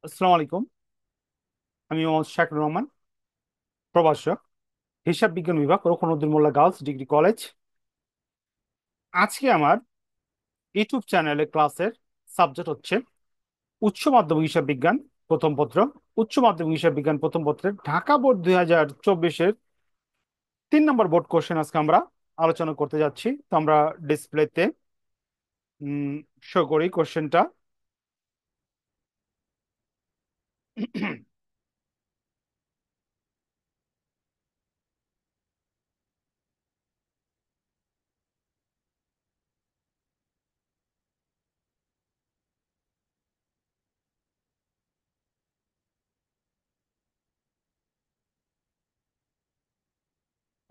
আসসালামু আলাইকুম। আমি মোহাম্মদ শাকির রহমান, প্রভাষক, হিসাব বিজ্ঞান বিভাগ, রোকনউদ্দিন মোল্লা গার্লস ডিগ্রি কলেজ। আজকে আমার ইউটিউব চ্যানেলে ক্লাসের সাবজেক্ট হচ্ছে উচ্চ মাধ্যমিক হিসাব বিজ্ঞান প্রথম পত্র। উচ্চ মাধ্যমিক হিসাব বিজ্ঞান প্রথম পত্রের ঢাকা বোর্ড 2024-এর 3 নম্বর বোর্ড কোশ্চেন আজকে আমরা আলোচনা করতে যাচ্ছি। তো আমরা ডিসপ্লেতে শো করি কোশ্চেনটা।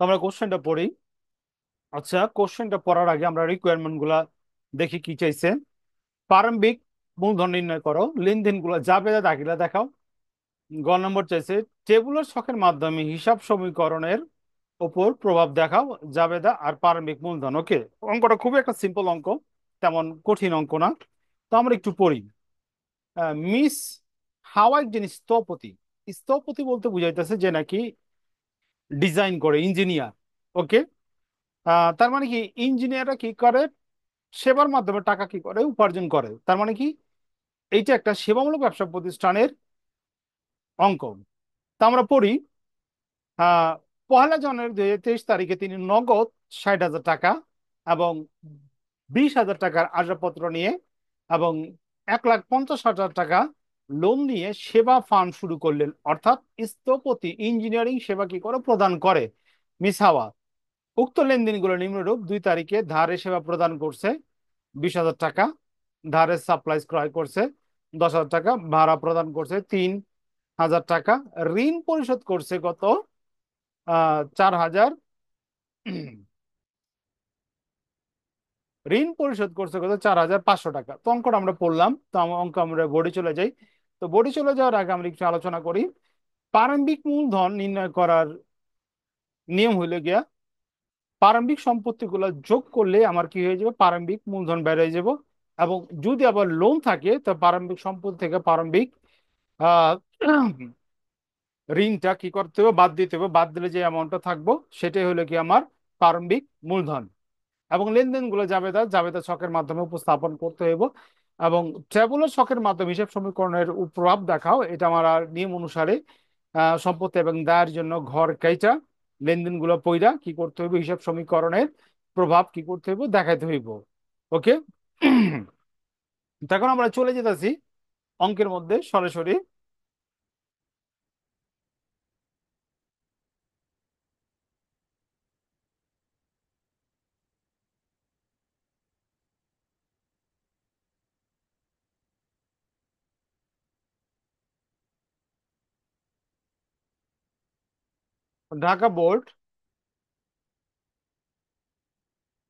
তো আমরা কোশ্চেনটা পড়ি। আচ্ছা, কোশ্চেনটা পড়ার আগে আমরা রিকোয়ারমেন্ট গুলা দেখি কি চাইছে। প্রারম্ভিক মূলধন নির্ণয় করো, লেনদেন গুলো জাবেদা দাখিলা দেখাও। গ নম্বর চাইছে টেবুলার ছকের মাধ্যমে হিসাব সমীকরণের উপর প্রভাব দেখাও, জাবেদা আর প্রারম্ভিক মূলধন। ওকে, অঙ্কটা খুবই একটা সিম্পল অঙ্ক, তেমন কঠিন অঙ্ক না। তো আমরা একটু পড়ি। মিস হাওয়া একজন স্থপতি। স্থপতি বলতে বুঝাইতেছে যে নাকি ডিজাইন করে, ইঞ্জিনিয়ার। ওকে, তার মানে কি ইঞ্জিনিয়াররা কি করে, সেবার মাধ্যমে টাকা কি করে উপার্জন করে। তার মানে কি এইটা একটা সেবামূলক ব্যবসা প্রতিষ্ঠানের অঙ্ক। তা আমরা পড়ি। আহ 1 জানুয়ারি 2023 তারিখে তিনি নগদ 60,000 টাকা এবং 20,000 টাকার আসবাবপত্র নিয়ে এবং 1,50,000 টাকা লোন নিয়ে সেবা ফান্ড শুরু করলেন। অর্থাৎ স্থপতি ইঞ্জিনিয়ারিং সেবা কি করে প্রদান করে মিস হাওয়া। উক্ত লেনদেনগুলো নিম্নরূপ: 2 তারিখে ধারে সেবা প্রদান করছে 20,000 টাকা, ধারের সাপ্লাইজ ক্রয় করছে 10,000 টাকা, ভাড়া প্রদান করছে 3,000 টাকা, ঋণ পরিশোধ করছে কত, 4,000। ঋণ পরিশোধ করছে কত, 4,500 টাকা। তো অঙ্কটা আমরা পড়লাম। তো অঙ্ক আমরা বোর্ডে চলে যাই। তো বোর্ডে চলে যাওয়ার আগে আমরা একটু আলোচনা করি। প্রারম্ভিক মূলধন নির্ণয় করার নিয়ম হইলো গিয়া, প্রারম্ভিক সম্পত্তিগুলো যোগ করলে আমার কি হয়ে যাবে, প্রারম্ভিক মূলধন বেড়ে যাব। এবং যদি আবার লোন থাকে তো প্রারম্ভিক সম্পত্তি থেকে প্রারম্ভিক আহ ঋণটা কি করতে হবে, বাদ দিতে হবে। বাদ দিলে যে অ্যামাউন্টটা থাকবো সেটাই হলো কি আমার প্রারম্ভিক মূলধন। এবং লেনদেনগুলো জাবেদা জাবেদা ছকের মাধ্যমে উপস্থাপন করতে হইব। এবং ট্যাবুলার ছকের মাধ্যমে হিসাব সমীকরণের প্রভাব দেখাও, এটা আমার আর নিয়ম অনুসারে সম্পত্তি এবং দায়ের জন্য ঘর কাইটা লেনদেনগুলো পইরা কি করতে হইব, হিসাব সমীকরণের প্রভাব কি করতে হইব, দেখাইতে হইব। ওকে। তখন আমরা চলে যেতেছি অঙ্কের মধ্যে সরাসরি। ঢাকা বোর্ড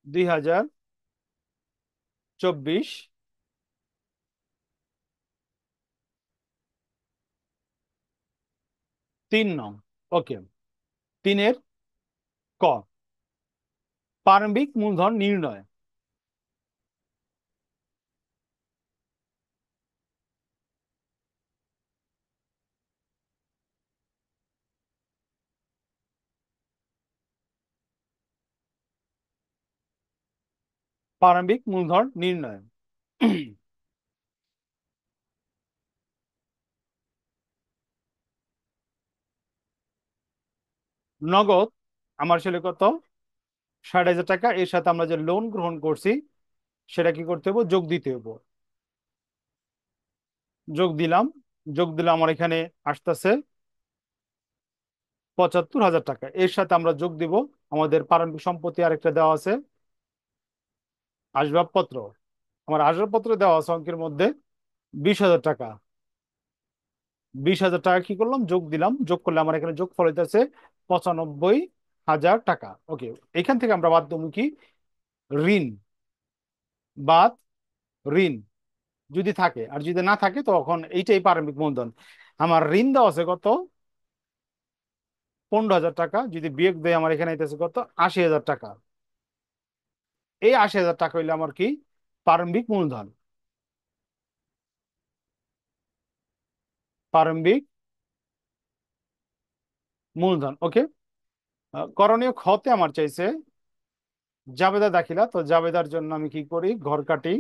2024 3 নং। ওকে, 3-এর ক, প্রারম্ভিক মূলধন নির্ণয়। প্রারম্ভিক মূলধন নির্ণয়। নগদ আমার ছিল কত, 60,000 টাকা। এর সাথে আমরা যে লোন গ্রহণ করছি সেটা কি করতে হবে, যোগ দিতে হবে। যোগ দিলাম। যোগ দিলে আমার এখানে আসতেছে 75,000 টাকা। এর সাথে আমরা যোগ দিব আমাদের প্রারম্ভিক সম্পত্তি আরেকটা দেওয়া আছে, আসবাবপত্র। আমার আসবাবপত্র দেওয়া আছে অঙ্কের মধ্যে 20,000 টাকা। 20,000 টাকা কি করলাম, যোগ দিলাম। যোগ করলে আমার এখানে যোগ ফল হইতেছে 95,000 টাকা। ওকে, এখান থেকে আমরা বাদ দেবো কি, ঋণ। বাদ ঋণ যদি থাকে, আর যদি না থাকে তখন এইটাই প্রারম্ভিক মূলধন। আমার ঋণ দেওয়া আছে কত, 15,000 টাকা। যদি বিয়োগ দেয় আমার এখানে আইতেছে কত, 80,000 টাকা। এই 80,000 টাকা হইলে আমার কি প্রারম্ভিক মূলধন। প্রারম্ভিক মূলধন। ওকে। করণীয় খতে আমার চাইছে জাবেদা দাখিলা, তো জাবেদার জন্য আমি কি করি, ঘর কাটি।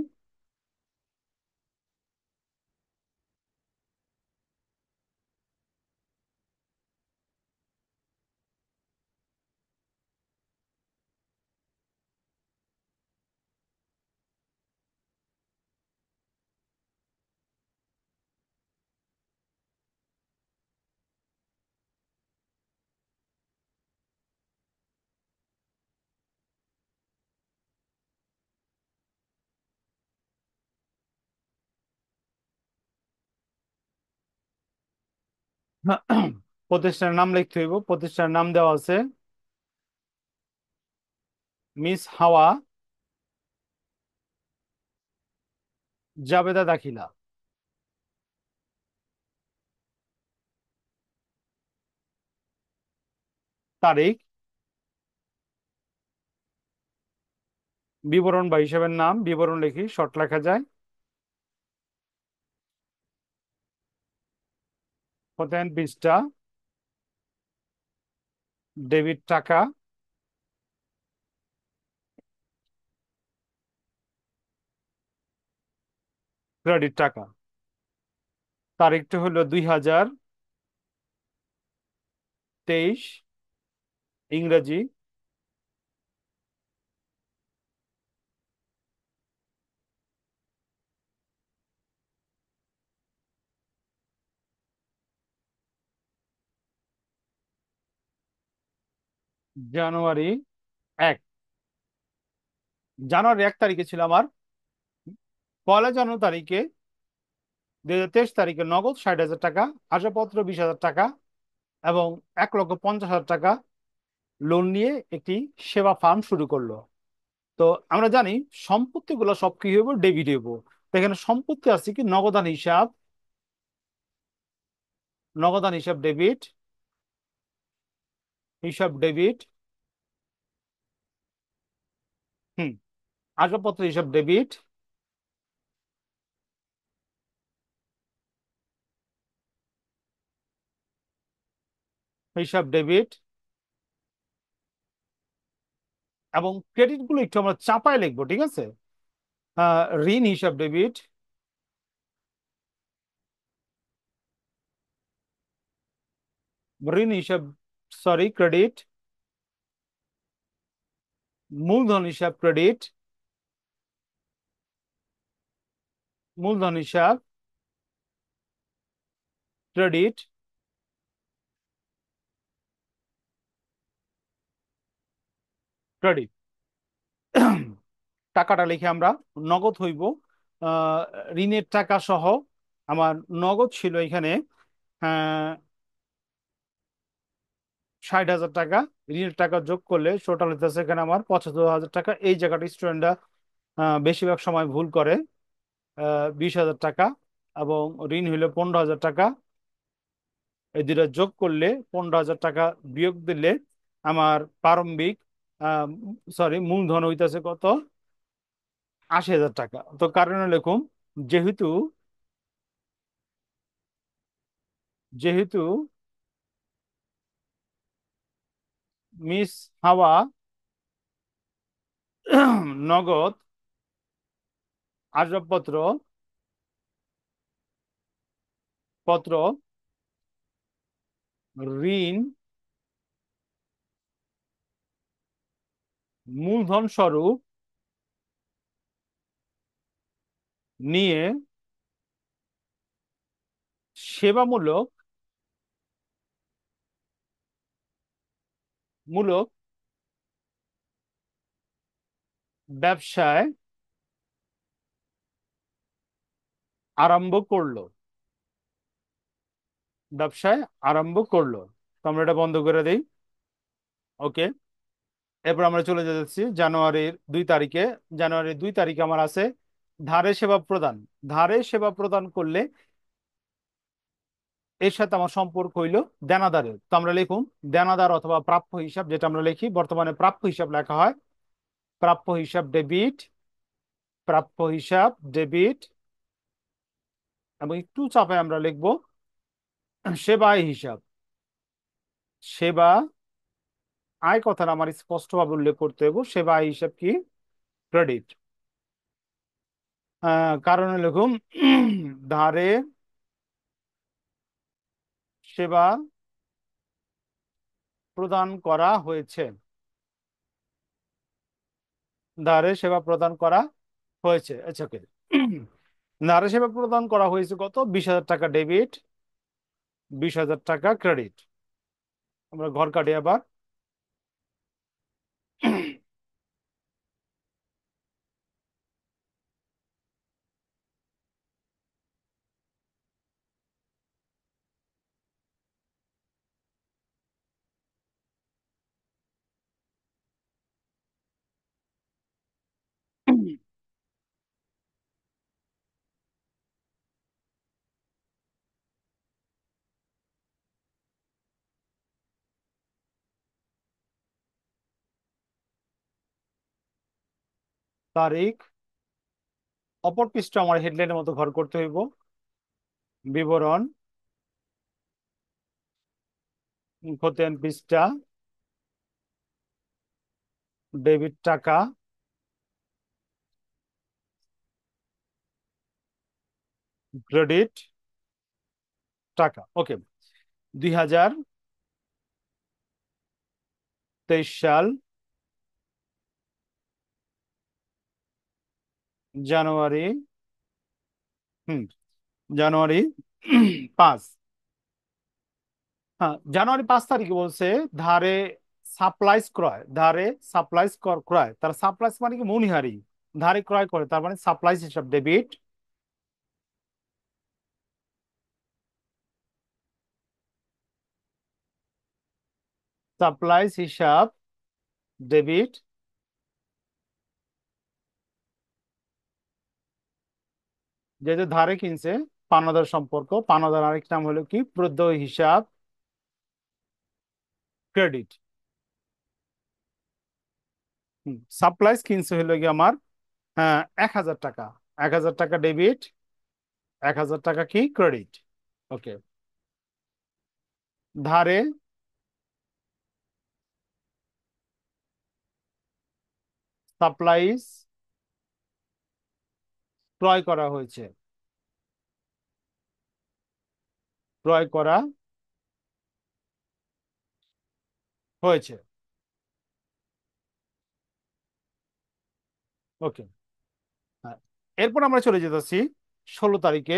প্রতিষ্ঠানের নাম লিখতে হইব, প্রতিষ্ঠানের নাম দেওয়া আছে মিস হাওয়া জাবেদা দাখিলা। তারিখ, বিবরণ বা হিসাবের নাম, বিবরণ লিখি, শর্ট লেখা যায়। প্রত্যেক পৃষ্ঠা, ডেবিট টাকা, ক্রেডিট টাকা। তারিখটা হলো 2023 ইংরেজি। জানুয়ারি 1, জানুয়ারি 1 তারিখে ছিল আমার 1 জানুয়ারি তারিখে 2023 তারিখে নগদ 60,000 টাকা, আসবাবপত্র 20,000 টাকা এবং 1,50,000 টাকা লোন নিয়ে একটি সেবা ফার্ম শুরু করলো। তো আমরা জানি সম্পত্তিগুলো সব কি হইব, ডেবিট হইব। তো এখানে সম্পত্তি আছে কি, নগদান হিসাব, নগদান হিসাব ডেবিট, হিসাব ডেবিট। হুম। আসবাবপত্র হিসাব ডেবিট, হিসাব ডেবিট। এবং ক্রেডিট গুলো একটু আমরা চাপায় লিখবো, ঠিক আছে। ঋণ হিসাব ডেবিট, ঋণ হিসাব, সরি, ক্রেডিট। মূলধন হিসাব ক্রেডিট, মূলধন হিসাব ক্রেডিট, ক্রেডিট। টাকাটা লিখে আমরা নগদ হইব আহ, ঋণের টাকা সহ আমার নগদ ছিল এখানে 60,000 টাকা। ঋণের টাকা যোগ করলে টোটাল হইতেছে এখানে আমার 75,000 টাকা। এই জায়গাটা স্টুডেন্টরা বেশিরভাগ সময় ভুল করে। 20,000 টাকা এবং ঋণ হইলো 15,000 টাকা। এই দুটা যোগ করলে 15,000 টাকা বিয়োগ দিলে আমার প্রারম্ভিক সরি মূলধন হইতেছে কত, 80,000 টাকা। তো কারণে লিখুন, যেহেতু যেহেতু মিস হাওয়া নগদ, আসবাবপত্র পত্র, ঋণ, মূলধন স্বরূপ নিয়ে সেবামূলক মূলক ব্যবসায় আরম্ভ করলো, ব্যবসায় আরম্ভ করলো। তো আমরা এটা বন্ধ করে দিই। ওকে। এরপর আমরা চলে যাচ্ছি জানুয়ারির 2 তারিখে। জানুয়ারির 2 তারিখে আমার আছে ধারে সেবা প্রদান। ধারে সেবা প্রদান করলে এর সাথে আমার সম্পর্ক হইলো দেনাদারের। তো আমরা লিখুন দেনাদার অথবা প্রাপ্য হিসাব, যেটা আমরা লিখি বর্তমানে প্রাপ্য হিসাব লেখা হয়। প্রাপ্য হিসাব ডেবিট, প্রাপ্য হিসাব ডেবিট। এবং একটু চাপে আমরা লিখবো সেবা আয় হিসাব, সেবা আয় কথাটা আমার স্পষ্টভাবে উল্লেখ করতে হবে, সেবা আয় হিসাব কি? ক্রেডিট। কারণে লিখুন ধারে সেবা প্রদান করা হয়েছে, ধারে সেবা প্রদান করা হয়েছে। আচ্ছা, ওকে। ধারে সেবা প্রদান করা হয়েছে কত? 20,000 টাকা ডেবিট, 20,000 টাকা ক্রেডিট। আমরা ঘর কাটি আবার। তারিখ, অপর পৃষ্ঠা আমার হেডলাইনের মতো ঘর করতে হইব। বিবরণ, খতিয়ান পৃষ্ঠা, ডেবিট টাকা, ক্রেডিট টাকা। ওকে। 2023 সাল জানুয়ারি, হুম, জানুয়ারি 5, হ্যাঁ জানুয়ারি 5 তারিখে বলছে ধারে সাপ্লাইজ ক্রয়, ধারে সাপ্লাইজ ক্রয়, তার সাপ্লাইজ মানে কি? মনিহারি। ধারে ক্রয় করে, তার মানে সাপ্লাইজ হিসাব ডেবিট, সাপ্লাইজ হিসাব ডেবিট। যেহেতু ধারে কিনছে, পাওনাদার সম্পর্ক, পাওনাদার আরেক নাম হলো কি? প্রত্যয় হিসাব ক্রেডিট। সাপ্লাইজ কিনছে হলো কি আমার 1,000 টাকা, 1,000 টাকা ডেবিট, 1,000 টাকা কি? ক্রেডিট। ওকে। ধারে সাপ্লাইজ ক্রয় করা হয়েছে, ক্রয় করা হয়েছে। ওকে। হ্যাঁ, এরপর আমরা চলে যেতেছি 16 তারিখে।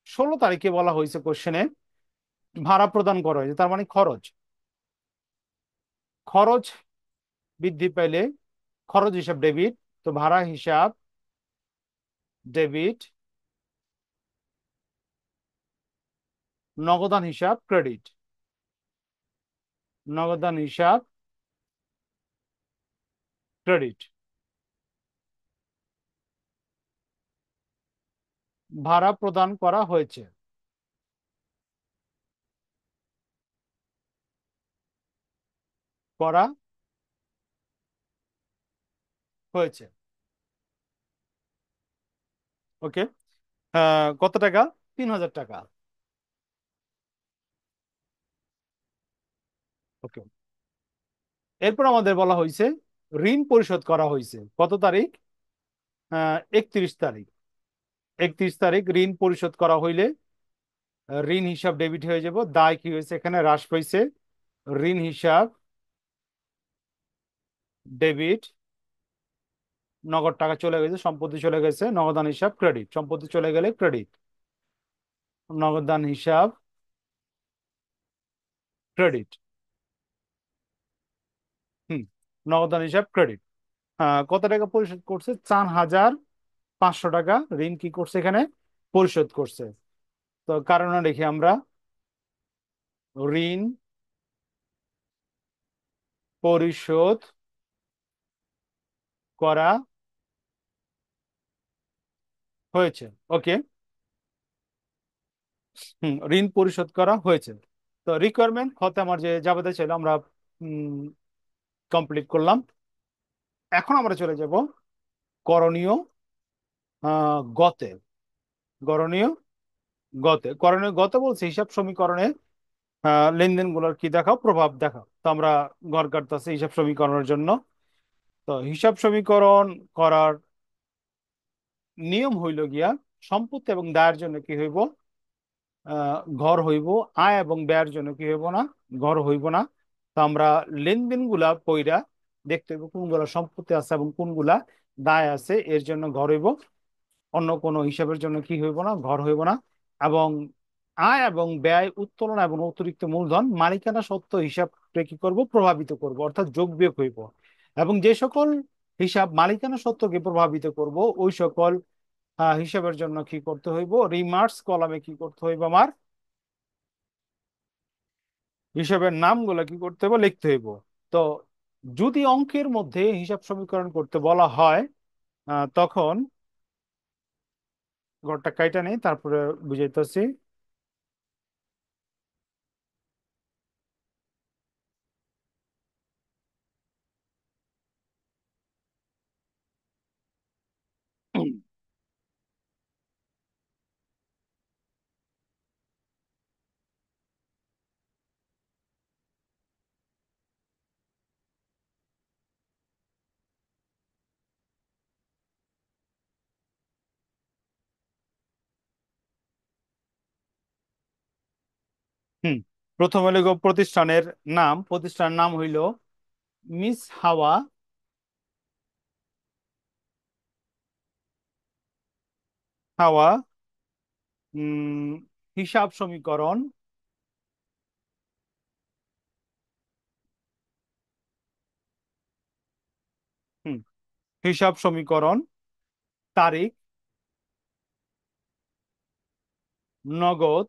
16 তারিখে বলা হয়েছে কোশ্চেনে ভাড়া প্রদান করা হয়েছে, তার মানে খরচ। খরচ বৃদ্ধি পেলে খরচ হিসাব ডেবিট, তো ভাড়া হিসাব ডেবিট, নগদান হিসাব ক্রেডিট, নগদান হিসাব ক্রেডিট। ভাড়া প্রদান করা হয়েছে, করা হয়েছে। ওকে। কত টাকা? 3,000 টাকা। ওকে। এরপর আমাদের বলা হয়েছে ঋণ পরিশোধ করা হয়েছে কত তারিখ? 31 তারিখ। 31 তারিখ ঋণ পরিশোধ করা হইলে ঋণ হিসাব ডেবিট হয়ে যাব। দায় কি হয়েছে? এখানে হ্রাস পাইছে। ঋণ হিসাব ডেবিট, নগদ টাকা চলে গেছে, সম্পত্তি চলে গেছে, নগদান হিসাব ক্রেডিট, সম্পত্তি চলে গেলে ক্রেডিট, নগদান হিসাব ক্রেডিট। হুম, নগদান হিসাব ক্রেডিট। কত টাকা পরিশোধ করছে? 4,500 টাকা ঋণ কি করছে এখানে? পরিশোধ করছে। তো কারণে দেখি আমরা ঋণ পরিশোধ করা হয়েছে। ওকে। ঋণ পরিশোধ করা হয়েছে। তো রিকোয়ারমেন্ট হতে আমার যে যাবতীয় ছিল আমরা কমপ্লিট করলাম। এখন আমরা চলে যাব করণীয় গতে। করণীয় গতে করণীয় গতে বলছে হিসাব সমীকরণে লেনদেনগুলোর কি দেখাও, প্রভাব দেখাও। তো আমরা ঘর কাটতেছি হিসাব সমীকরণের জন্য। তো হিসাব সমীকরণ করার নিয়ম হইল গিয়া সম্পত্তি এবং দায়ের জন্য কি হইব, ঘর হইব। আয় এবং ব্যয়ের জন্য কি হইব না, ঘর হইব না। তো আমরা লেনদেন গুলা পইরা দেখতে হইব কোনগুলা সম্পত্তি আছে এবং কোনগুলা দায় আছে, এর জন্য ঘর হইব। অন্য কোনো হিসাবের জন্য কি হইব না, ঘর হইব না। এবং আয় এবং ব্যয়, উত্তোলন এবং অতিরিক্ত মূলধন মালিকানা সত্ত্ব হিসাবকে কি করব, প্রভাবিত করব, অর্থাৎ যোগ বিয়োগ হইব। এবং যে সকল হিসাব মালিকানা সত্ত্বকে প্রভাবিত করব, ওই সকল হিসাবের জন্য কি করতে হইব, রিমার্কস কলামে কি করতে হইব, আমার হিসাবের নামগুলো কি করতে হবে, লিখতে হইব। তো যদি অঙ্কের মধ্যে হিসাব সমীকরণ করতে বলা হয়, তখন ঘরটা কাইটা নেই, তারপরে বুঝাইতেছি। হুম। প্রথম হইল গো প্রতিষ্ঠানের নাম, প্রতিষ্ঠানের নাম হইল মিস হাওয়া। হাওয়া উম হিসাব সমীকরণ। হুম। হিসাব সমীকরণ, তারিখ, নগদ,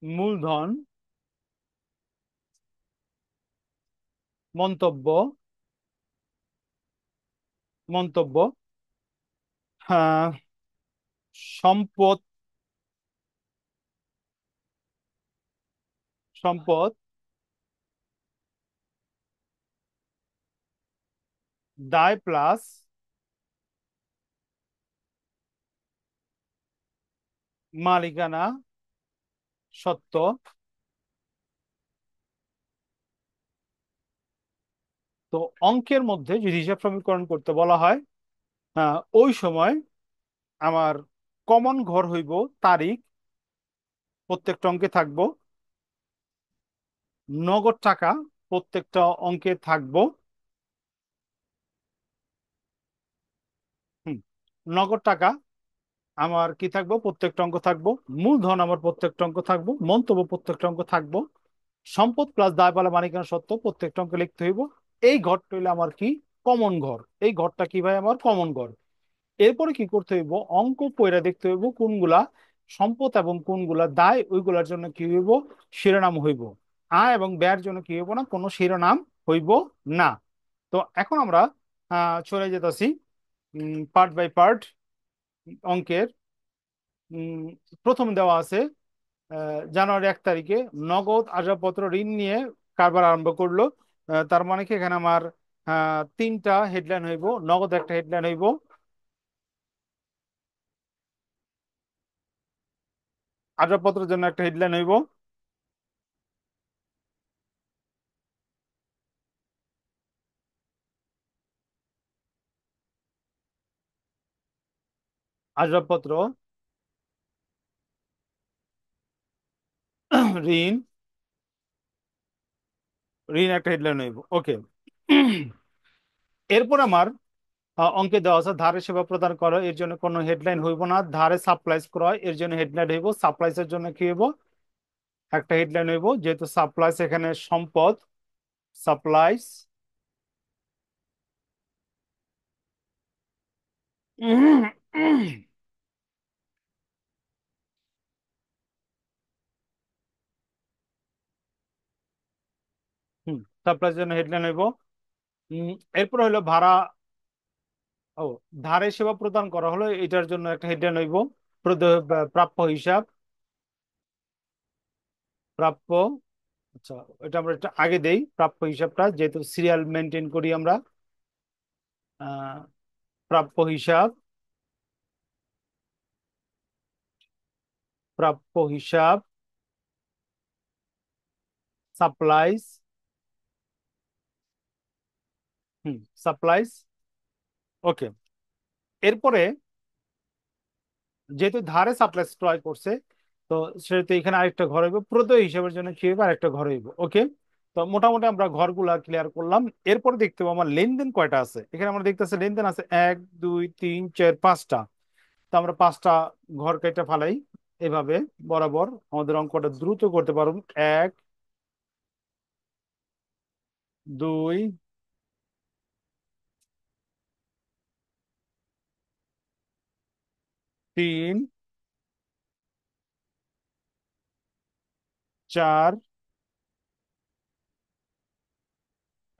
মূলধন, মন্তব্য, মন্তব্য, হ্যাঁ, সম্পদ, সম্পদ, দায় প্লাস মালিকানা সত্ত্ব। তো অঙ্কের মধ্যে যদি হিসাব সমীকরণ করতে বলা হয়, ওই সময় আমার কমন ঘর হইব তারিখ, প্রত্যেকটা অঙ্কে থাকবো। নগদ টাকা প্রত্যেকটা অঙ্কে থাকবো। হুম। নগদ টাকা আমার কি থাকবো, প্রত্যেকটা অঙ্ক থাকবো। মূলধন আমার প্রত্যেকটা অঙ্ক থাকবো, মন্তব্য প্রত্যেকটা অঙ্ক থাকবো। সম্পদ প্লাস দায়পালা মালিকানা সত্ত্ব প্রত্যেকটা অঙ্কে লিখতে হইব। এই ঘরটা হইলো আমার কি, কমন ঘর। এই ঘরটা কি ভাই, আমার কমন ঘর। এরপরে কি করতে হইব, অঙ্ক পয়রা দেখতে হইব কোনগুলা সম্পদ এবং কোনগুলা দায়, ওইগুলার জন্য কি হইব, শিরোনাম হইব। আয় এবং ব্যয়ের জন্য কি হইব না, কোনো শিরোনাম হইব না। তো এখন আমরা চলে যেতেছি পার্ট বাই পার্ট অঙ্কের। উম, প্রথম দেওয়া আছে জানুয়ারি 1 তারিখে নগদ আসবাবপত্র ঋণ নিয়ে কারবার আরম্ভ করলো। তার মানে কি এখানে আমার তিনটা হেডলাইন হইব, নগদ একটা হেডলাইন হইব, আসবাবপত্রের জন্য একটা হেডলাইন হইব। আসবাবপত্র ঋণ, ঋণ একটা হেডলাইন হইব, ওকে। এরপর আমার অঙ্কে দেওয়া আছে ধারে সেবা প্রদান করো, এর জন্য কোনো হেডলাইন হইব না। ধারে সাপ্লাইজ ক্রয়, এর জন্য হেডলাইন হইব। সাপ্লাইজের জন্য কি হইব, একটা হেডলাইন হইব, যেহেতু সাপ্লাইজ এখানে সম্পদ। সাপ্লাইজ, হুম, সাপ্লাইজের জন্য হেডলাইন হইব। উম, এরপর হলো ভাড়া, ও, ধারে সেবা প্রদান করা হলো, এটার জন্য একটা হেডলাইন হইব। প্রাপ্য হিসাব, প্রাপ্য। আচ্ছা, এটা আমরা একটু আগে দেই প্রাপ্য হিসাবটা, যেহেতু সিরিয়াল মেনটেন করি আমরা। আহ, প্রাপ্য হিসাব, প্রাপ্য হিসাব, সাপ্লাইজ, সাপ্লাইজ। ওকে। এরপরে যেহেতু ধারে সাপ্লাইজ ক্রয় করছে, তো সেহেতু এখানে আরেকটা ঘর হইব, প্রদেয় হিসাবের জন্য কি হইব, আরেকটা ঘর হইব। ওকে। তো মোটামুটি আমরা ঘরগুলা ক্লিয়ার করলাম। এরপরে দেখতে পাবো আমার লেনদেন কয়টা আছে। এখানে আমরা দেখতেছি লেনদেন আছে 1 2 3 4 5টা। তো আমরা 5টা ঘর কেটে ফালাই এভাবে বরাবর, আমাদের অঙ্কটা দ্রুত করতে পারুন। 2 3 4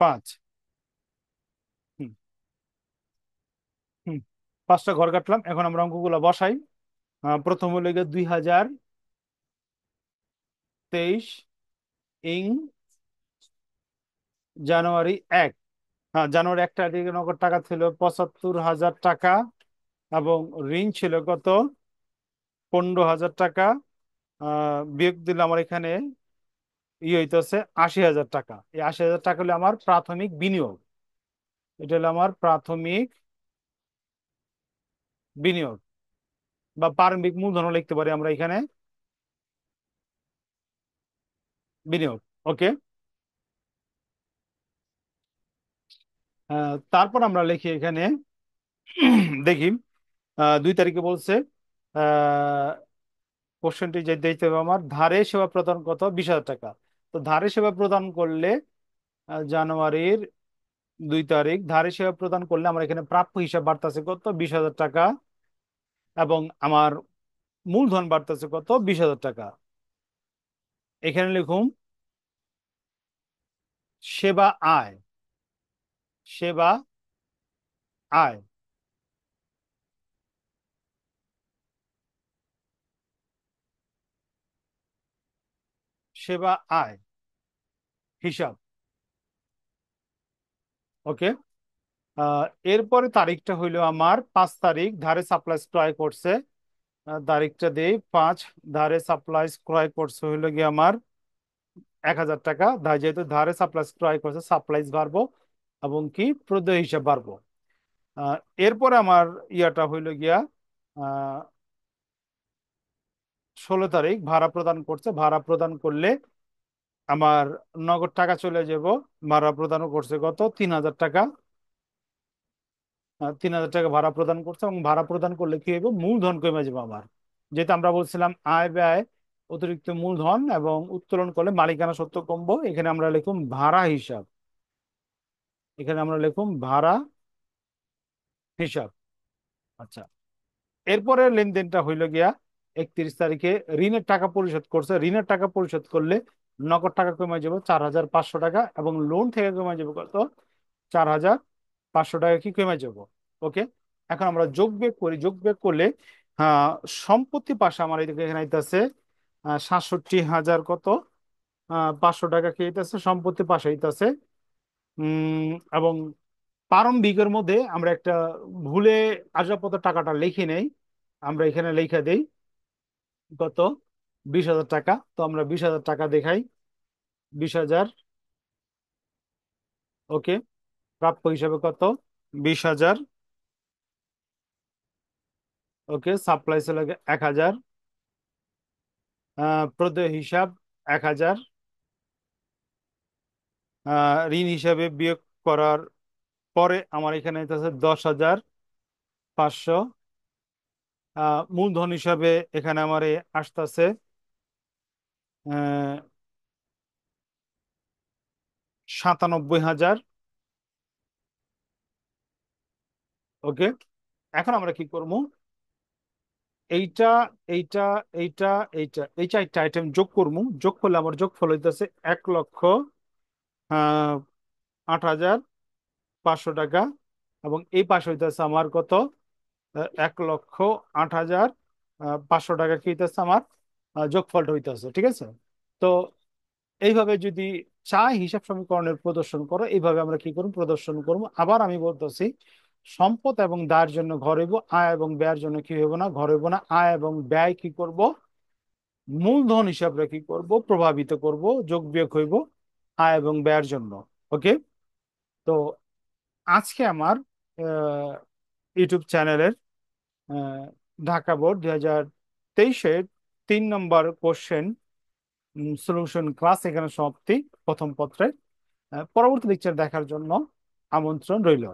5। হুম হুম 5টা ঘর কাটলাম, এখন আমরা অঙ্কগুলো বসাই। প্রথম হলো গিয়ে 2023 ইং জানুয়ারি 1। হ্যাঁ, জানুয়ারি 1 তারিখে নগদ টাকা ছিল 75,000 টাকা, এবং ঋণ ছিল কত, 15,000 টাকা। বিয়োগ দিলে আমার এখানে হইতেছে 80,000 টাকা। এই 80,000 টাকা হলো আমার প্রাথমিক বিনিয়োগ। এটা হলো আমার প্রাথমিক বিনিয়োগ, বা প্রারম্ভিক মূলধনও লিখতে পারি আমরা এখানে, বিনিয়োগ। ওকে। তারপর আমরা লিখি এখানে, দেখি 2 তারিখে বলছে কোশ্চেনটি যে দিতে হবে আমার, ধারে সেবা প্রদান কত, 20,000 টাকা। তো ধারে সেবা প্রদান করলে জানুয়ারির 2 তারিখ ধারে সেবা প্রদান করলে আমার এখানে প্রাপ্য হিসাব বাড়তেছে কত, 20,000 টাকা। এবং আমার মূলধন বাড়তেছে কত, 20,000 টাকা। এখানে লিখুন সেবা আয়, সেবা আয়, সেবা আয় হিসাব। ওকে। আহ এরপরে তারিখটা হইলো আমার 5 তারিখ, ধারে সাপ্লাইজ ক্রয় করছে। তারিখটা দেই 5। ধারে সাপ্লাইজ ক্রয় করছে হইলো গিয়ে আমার 1,000 টাকা। যেহেতু ধারে সাপ্লাইজ ক্রয় করছে, সাপ্লাইজ বাড়বো এবং কি প্রদেয় হিসাব বাড়বো। আহ এরপরে আমার ইয়াটা হইলো গিয়া আহ 16 তারিখ ভাড়া প্রদান করছে। ভাড়া প্রদান করলে আমার নগদ টাকা চলে যাব। ভাড়া প্রদানও করছে কত, 3,000 টাকা। 3,000 টাকা ভাড়া প্রদান করছে, এবং ভাড়া প্রদান করলে কি হইব, মূলধন কমে যাবে আমার। যেহেতু আমরা বলছিলাম আয় ব্যয় অতিরিক্ত মূলধন এবং উত্তোলন করলে মালিকানা সত্ত্ব কমবো, এখানে আমরা লিখুন ভাড়া হিসাব। এখানে আমরা লিখুন ভাড়া হিসাব। আচ্ছা। এরপরে লেনদেনটা হইল গিয়া 31 তারিখে ঋণের টাকা পরিশোধ করছে। ঋণের টাকা পরিশোধ করলে নগদ টাকা কমে যাবে 4,500 টাকা, এবং লোন থেকে কমে যাবে কত, 4,500 টাকা কি কমে যাব। ওকে। এখন আমরা যোগ বিয়োগ করি, যোগ বিয়োগ করলে হ্যাঁ, সম্পত্তি পাশে আমার এদিকে এখানে আইতাছে 67,000 কত, 500 টাকা কি আইতাছে, সম্পত্তি পাশে আইতাছে। এবং প্রারম্ভিকের মধ্যে আমরা একটা ভুলে আসবাবপত্র টাকাটা লিখে নেই, আমরা এখানে লিখে দেই কত, 20,000 টাকা। তো আমরা 20,000 টাকা দেখাই, 20,000। ওকে। প্রাপ্য হিসাবে কত, 20,000। ওকে। সাপ্লাই ছিল 1,000। প্রদেয় হিসাব 1,000। ঋণ হিসাবে বিয়োগ করার পরে আমার এখানে আছে 10,500। মূলধন হিসাবে এখানে আমার আসতেছে 97,000। ওকে। এখন আমরা কি করব, এইটা এইটা এইটা এই 4টা আইটেম যোগ করবো। যোগ করলে আমার যোগফল হইতেছে 1,08,500 টাকা। এবং এই পাশে হইতেছে আমার কত, 1,08,500 টাকা কি হইতেছে আমার যোগফলটা হইতেছে। ঠিক আছে। তো এইভাবে যদি চাই হিসাব সমীকরণের প্রদর্শন করো, এইভাবে আমরা কি করব, প্রদর্শন করব। আবার আমি বলতেছি, সম্পদ এবং দায়ের জন্য ঘর হইব, আয় এবং ব্যয়ের জন্য কি হইব না, ঘর হইব না। আয় এবং ব্যয় কি করব, মূলধন হিসাবে কি করব, প্রভাবিত করব, যোগ বিয়োগ হইব আয় এবং ব্যয়ের জন্য। ওকে। তো আজকে আমার ইউটিউব চ্যানেলের ঢাকা বোর্ড 2023-এর 3 নম্বর কোশ্চেন সলিউশন ক্লাস এখানে সমাপ্তি, প্রথম পত্রে। পরবর্তী লেকচার দেখার জন্য আমন্ত্রণ রইল।